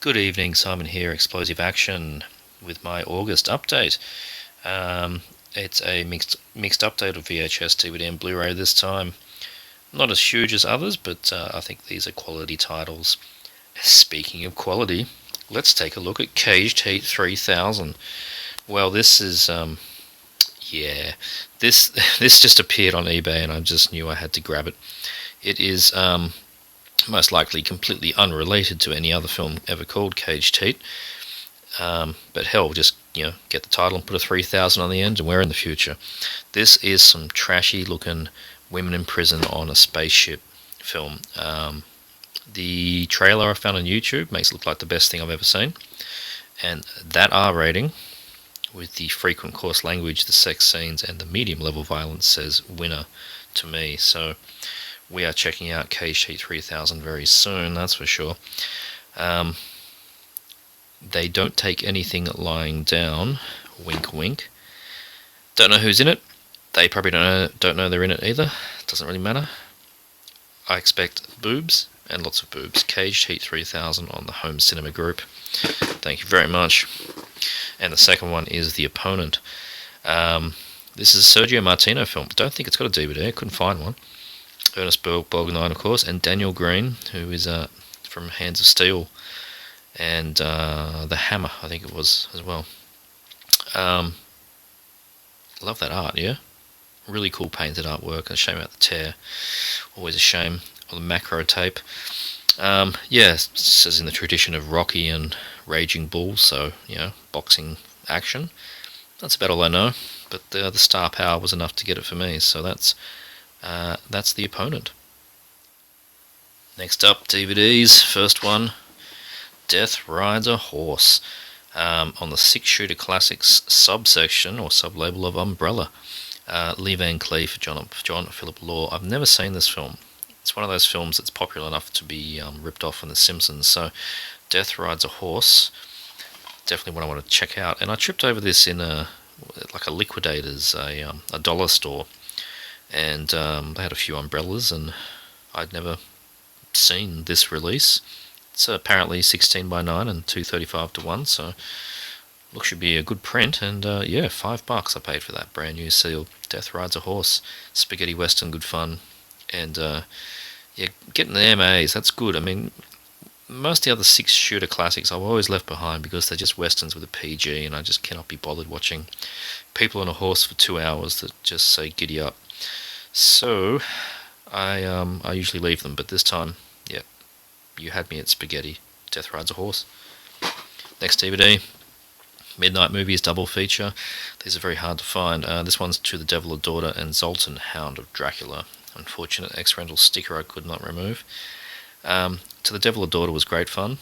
Good evening, Simon here, Explosive Action, with my August update. It's a mixed update of VHS, DVD, and Blu-ray this time. Not as huge as others, but I think these are quality titles. Speaking of quality, let's take a look at Caged Heat 3000. Well, this is yeah, this this just appeared on eBay, and I just knew I had to grab it. It is most likely completely unrelated to any other film ever called Caged Heat. But hell, just get the title and put a 3000 on the end, and we're in the future. This is some trashy looking women in prison on a spaceship film. The trailer I found on YouTube makes it look like the best thing I've ever seen, and that R rating, with the frequent coarse language, the sex scenes, and the medium level violence, says winner to me. So we are checking out Caged Heat 3000 very soon, that's for sure. They don't take anything lying down. Wink, wink. Don't know who's in it. They probably don't know they're in it either. Doesn't really matter. I expect boobs and lots of boobs. Caged Heat 3000 on the Home Cinema Group. Thank you very much. And the second one is The Opponent. This is a Sergio Martino film. Don't think it's got a DVD. I couldn't find one. Ernest Borgnine, of course, and Daniel Green, who is from Hands of Steel and The Hammer, I think it was, as well. Love that art, yeah? Really cool painted artwork. A shame about the tear. Always a shame. Or the macro tape. It says in the tradition of Rocky and Raging Bull, so, boxing action. That's about all I know, but the star power was enough to get it for me, so that's The Opponent. Next up, DVDs. First one, Death Rides a Horse, on the 6-shooter classics subsection or sublabel of Umbrella. Lee Van Cleef, John Philip Law. I've never seen this film. It's one of those films that's popular enough to be ripped off in The Simpsons. So, Death Rides a Horse, definitely one I want to check out. And I tripped over this in a Liquidators, a dollar store, and they had a few umbrellas, and I'd never seen this release. It's apparently 16 by 9 and 235 to 1, so looks should be a good print. And $5 I paid for that brand new seal. Death Rides a Horse, spaghetti western, good fun, and getting the MAs, that's good. I mean, most of the other 6-shooter classics I've always left behind because they're just westerns with a PG, and I just cannot be bothered watching people on a horse for 2 hours that just say giddy up. So I usually leave them, but this time, you had me at spaghetti. Death Rides a Horse. Next DVD, Midnight Movies double feature. These are very hard to find. This one's To the Devil a Daughter and Zoltan, Hound of Dracula. Unfortunate X-Rental sticker I could not remove. To the Devil a Daughter was great fun.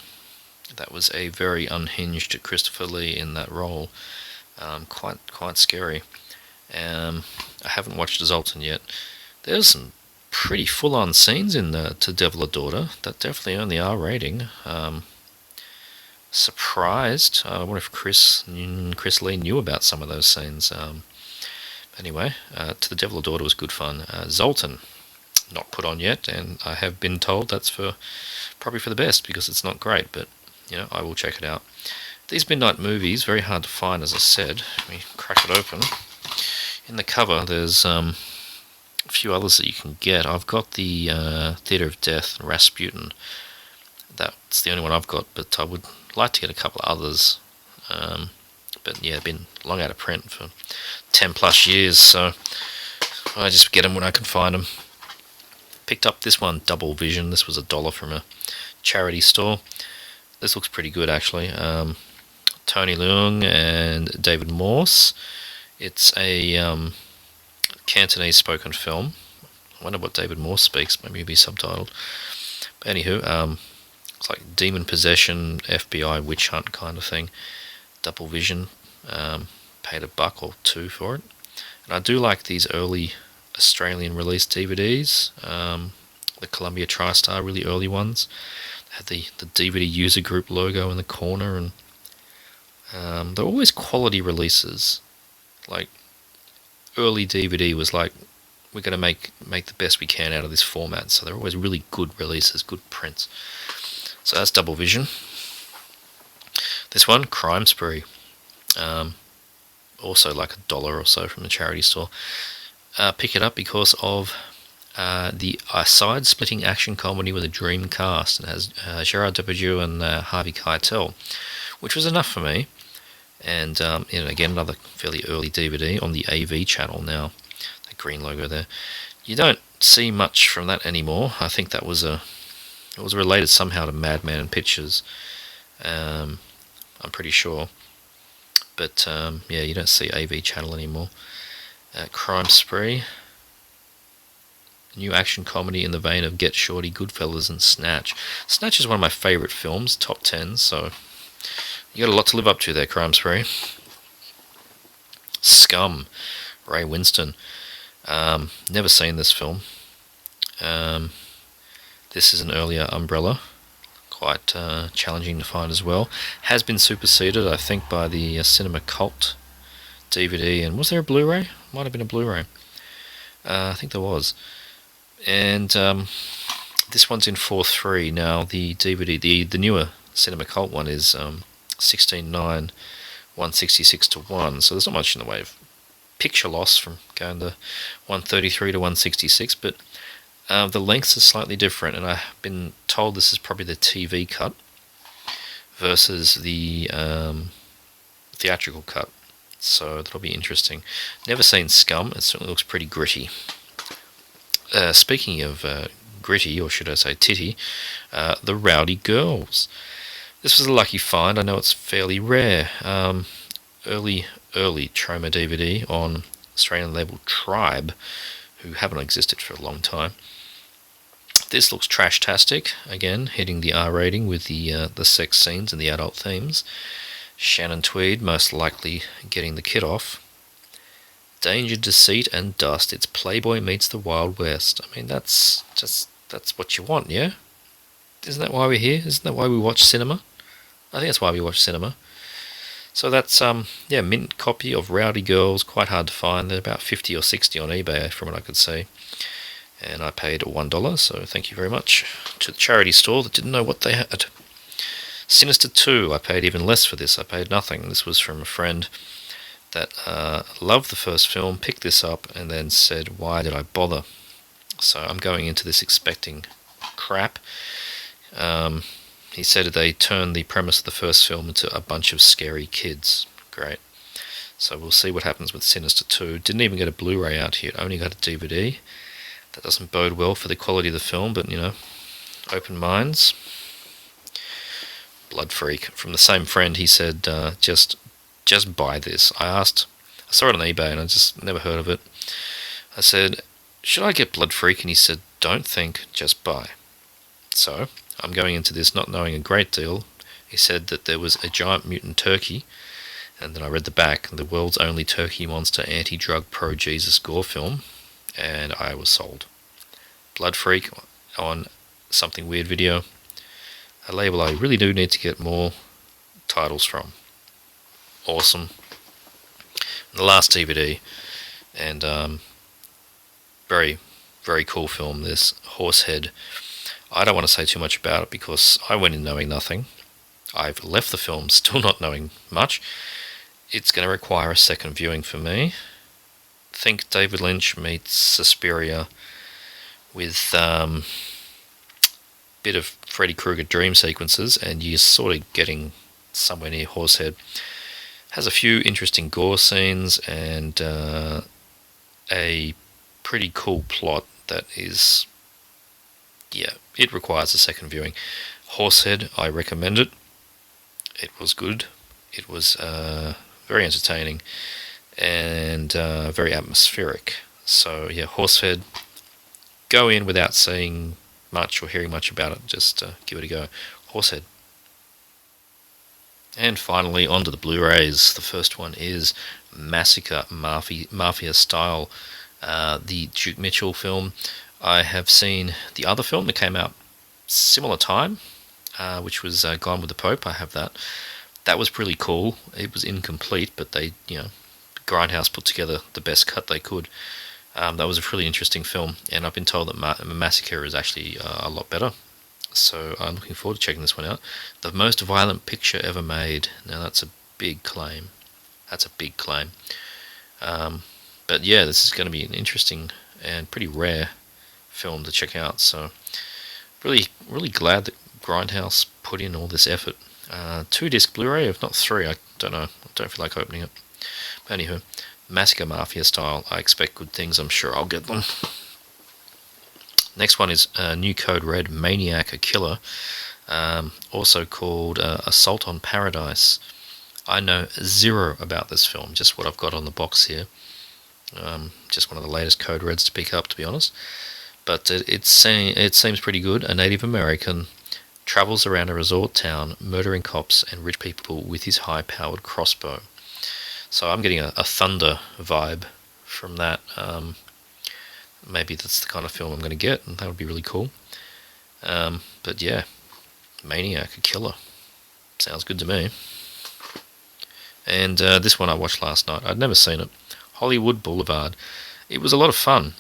That was a very unhinged Christopher Lee in that role. Quite scary. I haven't watched Zoltan yet. There's some pretty full-on scenes in To Devil a Daughter that definitely earn the R rating. Surprised. I wonder if Chris Lee knew about some of those scenes. Anyway, To the Devil a Daughter was good fun. Zoltan, not put on yet, and I have been told that's probably for the best because it's not great, but I will check it out. These Midnight Movies, very hard to find, as I said. Let me crack it open. In the cover, there's a few others that you can get. I've got the Theatre of Death and Rasputin. That's the only one I've got, but I would like to get a couple of others. But been long out of print for 10 plus years, so I just get them when I can find them. Picked up this one, Double Vision. This was $1 from a charity store. This looks pretty good, actually. Tony Leung and David Morse. It's a Cantonese spoken film. I wonder what David Morse speaks. Maybe he'll be subtitled. But anywho, it's like demon possession, FBI witch hunt kind of thing. Double Vision. Paid $1 or $2 for it. And I do like these early Australian release DVDs. The Columbia TriStar, really early ones. They had the DVD user group logo in the corner, and they're always quality releases. Like, early DVD was like, we're going to make the best we can out of this format. So they're always really good releases, good prints. So that's Double Vision. This one, Crime Spree. Also like $1 or so from the charity store. Pick it up because of the side-splitting action comedy with a dream cast. It has Gerard Depardieu and Harvey Keitel, which was enough for me. And again, another fairly early DVD on the AV channel now. That green logo there. You don't see much from that anymore. I think that was it was related somehow to Madman Pictures. I'm pretty sure. But yeah, you don't see AV channel anymore. Crime Spree. New action comedy in the vein of Get Shorty, Goodfellas, and Snatch. Snatch is one of my favourite films, top 10, so you got a lot to live up to there, Crime Spree. Scum, Ray Winston. Never seen this film. This is an earlier Umbrella, quite challenging to find as well. Has been superseded, I think, by the Cinema Cult DVD, and was there a Blu-ray? Might have been a Blu-ray. I think there was. And this one's in 4:3 now. The DVD, the newer Cinema Cult one is 16:9, 166:1. So there's not much in the way of picture loss from going to 133 to 166, but the lengths are slightly different, and I've been told this is probably the TV cut versus the theatrical cut. So that'll be interesting. Never seen Scum. It certainly looks pretty gritty. Speaking of gritty, or should I say titty, The Rowdy Girls. This was a lucky find. I know it's fairly rare. Early Troma DVD on Australian label Tribe, who haven't existed for a long time. This looks trash-tastic, again, hitting the R rating with the sex scenes and the adult themes. Shannon Tweed most likely getting the kid off. Danger, Deceit, and Dust. It's Playboy meets the Wild West. I mean, that's what you want, yeah? Isn't that why we're here? Isn't that why we watch cinema? I think that's why we watch cinema. So that's, mint copy of Rowdy Girls, quite hard to find. They're about 50 or 60 on eBay, from what I could see. And I paid $1, so thank you very much to the charity store that didn't know what they had. Sinister 2, I paid even less for this. I paid nothing. This was from a friend that loved the first film, picked this up, and then said, why did I bother? So I'm going into this expecting crap. He said they turned the premise of the first film into a bunch of scary kids. Great. So we'll see what happens with Sinister 2. Didn't even get a Blu-ray out here, only got a DVD. That doesn't bode well for the quality of the film, but, open minds. Blood Freak. From the same friend, he said, just buy this. I saw it on eBay and I just never heard of it. I said, should I get Blood Freak? And he said, don't think, just buy. So I'm going into this not knowing a great deal. He said that there was a giant mutant turkey, and then I read the back, the world's only turkey monster anti-drug pro-Jesus gore film, and I was sold. Blood Freak on Something Weird Video, a label I really do need to get more titles from. Awesome. The last DVD, and very, very cool film, this Horsehead. I don't want to say too much about it because I went in knowing nothing. I've left the film still not knowing much. It's going to require a second viewing for me. Think David Lynch meets Suspiria with bit of Freddy Krueger dream sequences, and you're sort of getting somewhere near Horsehead. Has a few interesting gore scenes and a pretty cool plot that is, it requires a second viewing. Horsehead, I recommend it. It was good. It was very entertaining and very atmospheric. So Horsehead, go in without seeing much or hearing much about it. Just give it a go. Horsehead. And finally, on to the Blu-rays. The first one is Massacre, Mafia Style, the Duke Mitchell film. I have seen the other film that came out similar time, which was Gone with the Pope. I have that. That was really cool. It was incomplete, but they, Grindhouse put together the best cut they could. That was a really interesting film, and I've been told that Massacre is actually a lot better. So I'm looking forward to checking this one out. The most violent picture ever made. Now that's a big claim. That's a big claim. But yeah, this is going to be an interesting and pretty rare film to check out. So really, really glad that Grindhouse put in all this effort. 2-disc Blu-ray, if not 3. I don't know. I don't feel like opening it. But anywho, Massacre Mafia style. I expect good things. I'm sure I'll get them. Next one is New Code Red, Maniac, a Killer, also called Assault on Paradise. I know zero about this film, just what I've got on the box here. Just one of the latest Code Reds to pick up, to be honest. But it seems pretty good. A Native American travels around a resort town, murdering cops and rich people with his high-powered crossbow. So I'm getting a Thunder vibe from that. Maybe that's the kind of film I'm going to get, and that would be really cool. But yeah, Maniac, a Killer. Sounds good to me. And this one I watched last night. I'd never seen it. Hollywood Boulevard. It was a lot of fun.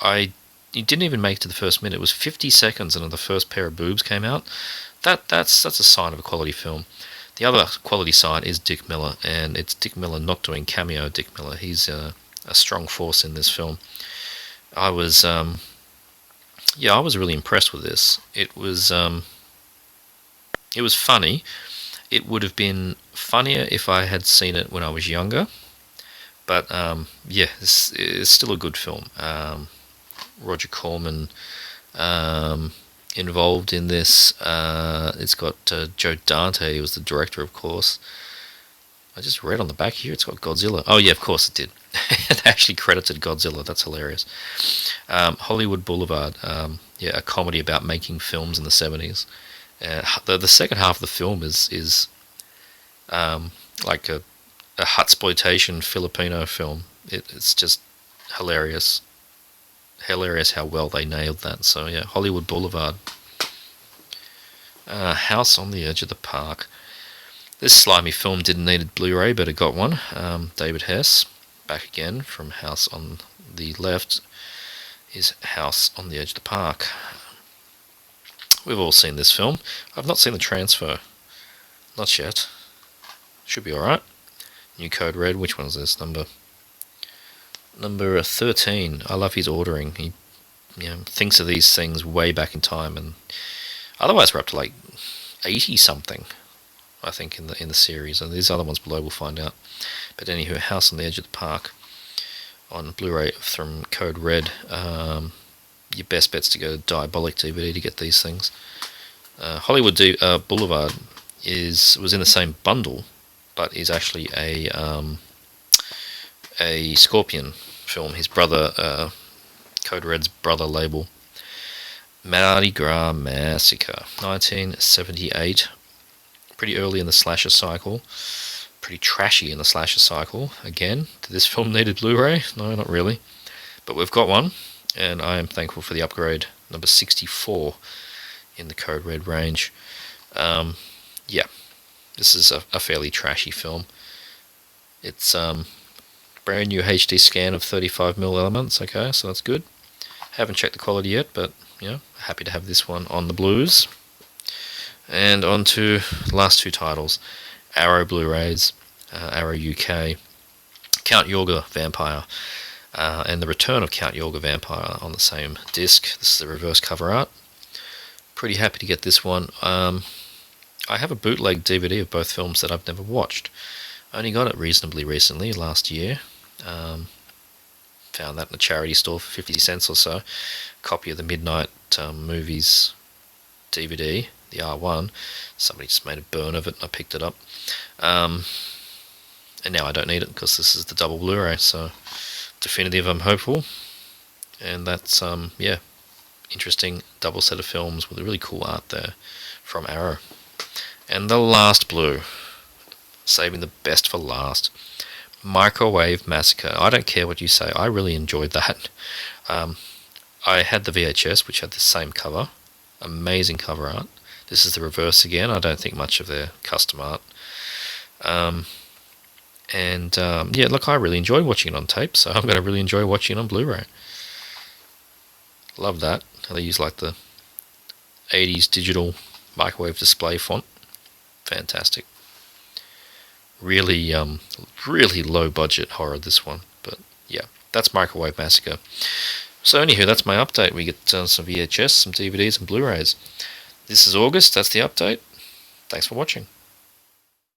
It didn't even make it to the first minute. It was 50 seconds and the first pair of boobs came out. That's a sign of a quality film. The other quality sign is Dick Miller, and it's Dick Miller not doing cameo Dick Miller. He's a strong force in this film. I was really impressed with this. It was funny. It would have been funnier if I had seen it when I was younger. But it's still a good film. Roger Corman involved in this. It's got Joe Dante, who was the director, of course. I just read on the back here, it's got Godzilla. Oh yeah, of course it did. It actually credited Godzilla. That's hilarious. Hollywood Boulevard. A comedy about making films in the 70s. The second half of the film is like a hutsploitation Filipino film. It's just hilarious. Hilarious how well they nailed that. So yeah, Hollywood Boulevard. House on the Edge of the Park. This slimy film didn't need a Blu-ray, but it got one. David Hess, back again from House on the Left, is House on the Edge of the Park. We've all seen this film. I've not seen The Transfer. Not yet. Should be alright. New Code Red, which one is this? Number 13. I love his ordering. He thinks of these things way back in time, and otherwise we're up to like 80 something, I think, in the series, and these other ones below we'll find out. But anywho, House on the Edge of the Park on Blu-ray from Code Red. Your best bet's to go to Diabolic DVD to get these things. Hollywood Boulevard was in the same bundle, but is actually a Scorpion film. His brother, Code Red's brother label. Mardi Gras Massacre, 1978. Pretty early in the slasher cycle. Pretty trashy in the slasher cycle. Again, did this film need a Blu-ray? No, not really. But we've got one, and I am thankful for the upgrade. Number 64 in the Code Red range. This is a fairly trashy film. It's brand new HD scan of 35mm elements. Okay, so that's good. Haven't checked the quality yet, but happy to have this one on the blues. And on to the last two titles. Arrow Blu-rays, Arrow UK, Count Yorga Vampire, and the return of Count Yorga Vampire on the same disc. This is the reverse cover art. Pretty happy to get this one. I have a bootleg DVD of both films that I've never watched. I only got it reasonably recently, last year. Found that in a charity store for 50 cents or so. Copy of the Midnight Movies DVD, the R1. Somebody just made a burn of it and I picked it up. And now I don't need it because this is the double Blu-ray, so definitive, I'm hopeful. And that's, interesting double set of films with a really cool art there from Arrow. And the last blue, saving the best for last, Microwave Massacre. I don't care what you say, I really enjoyed that. I had the VHS, which had the same cover. Amazing cover art. This is the reverse again. I don't think much of their custom art. I really enjoyed watching it on tape, so I'm going to really enjoy watching it on Blu-ray. Love that. How they use like the 80s digital microwave display font. Fantastic. Really, really low budget horror, this one. But yeah, that's Microwave Massacre. So anywho, that's my update. We get some VHS, some DVDs and Blu-rays. This is August, that's the update. Thanks for watching.